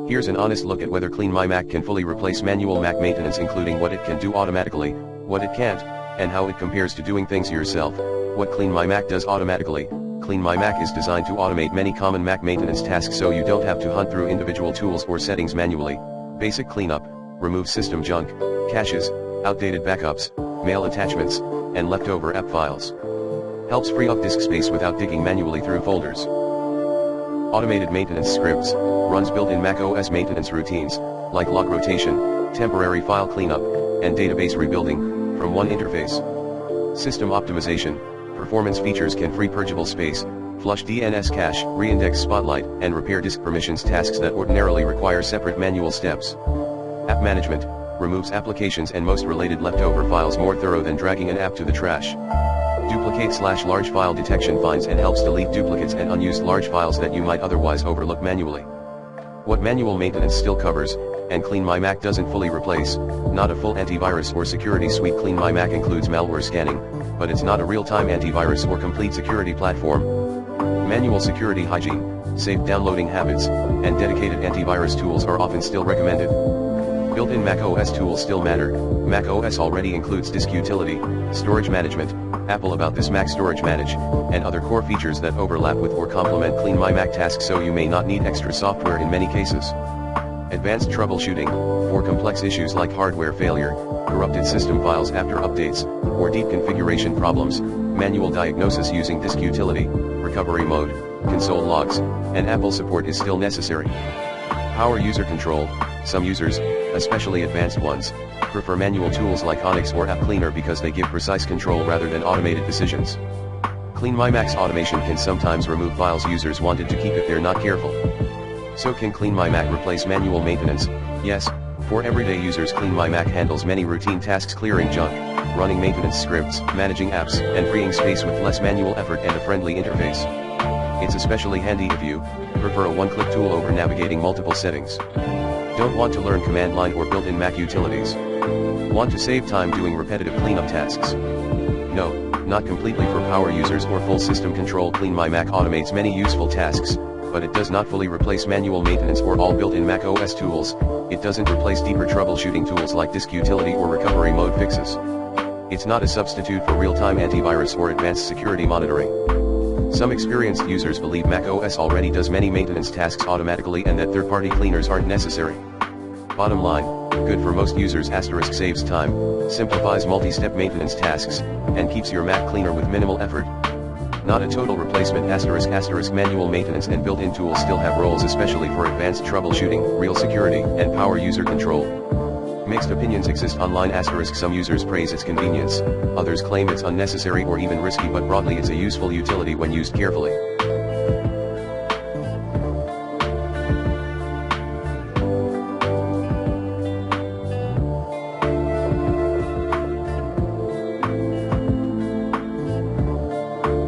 Here's an honest look at whether CleanMyMac can fully replace manual Mac maintenance, including what it can do automatically, what it can't, and how it compares to doing things yourself. What CleanMyMac does automatically. CleanMyMac is designed to automate many common Mac maintenance tasks so you don't have to hunt through individual tools or settings manually. Basic cleanup, remove system junk, caches, outdated backups, mail attachments, and leftover app files. Helps free up disk space without digging manually through folders. Automated maintenance scripts, runs built-in Mac OS maintenance routines, like log rotation, temporary file cleanup, and database rebuilding, from one interface. System optimization, performance features can free purgeable space, flush DNS cache, reindex Spotlight, and repair disk permissions, tasks that ordinarily require separate manual steps. App management, removes applications and most related leftover files more thorough than dragging an app to the trash. Duplicate/large file detection finds and helps delete duplicates and unused large files that you might otherwise overlook manually. What manual maintenance still covers, and CleanMyMac doesn't fully replace. Not a full antivirus or security suite. CleanMyMac includes malware scanning, but it's not a real-time antivirus or complete security platform. Manual security hygiene, safe downloading habits, and dedicated antivirus tools are often still recommended. Built-in Mac OS tools still matter. Mac OS already includes disk utility, storage management, Apple About This Mac Storage Manage, and other core features that overlap with or complement CleanMyMac tasks, so you may not need extra software in many cases. Advanced troubleshooting, for complex issues like hardware failure, corrupted system files after updates, or deep configuration problems, manual diagnosis using disk utility, recovery mode, console logs, and Apple support is still necessary. Power user control, some users, especially advanced ones, prefer manual tools like Onyx or App Cleaner because they give precise control rather than automated decisions. CleanMyMac's automation can sometimes remove files users wanted to keep if they're not careful. So can CleanMyMac replace manual maintenance? Yes, for everyday users CleanMyMac handles many routine tasks, clearing junk, running maintenance scripts, managing apps, and freeing space with less manual effort and a friendly interface. It's especially handy if you prefer a one-click tool over navigating multiple settings. Don't want to learn command line or built-in Mac utilities. Want to save time doing repetitive cleanup tasks? No, not completely for power users or full system control. CleanMyMac automates many useful tasks, but it does not fully replace manual maintenance or all built-in Mac OS tools. It doesn't replace deeper troubleshooting tools like disk utility or recovery mode fixes. It's not a substitute for real-time antivirus or advanced security monitoring. Some experienced users believe Mac OS already does many maintenance tasks automatically and that third-party cleaners aren't necessary. Bottom line, good for most users. * saves time, simplifies multi-step maintenance tasks, and keeps your Mac cleaner with minimal effort. Not a total replacement. **** Manual maintenance and built-in tools still have roles, especially for advanced troubleshooting, real security, and power user control. Mixed opinions exist online. ***. Some users praise its convenience, others claim it's unnecessary or even risky, but broadly it's a useful utility when used carefully.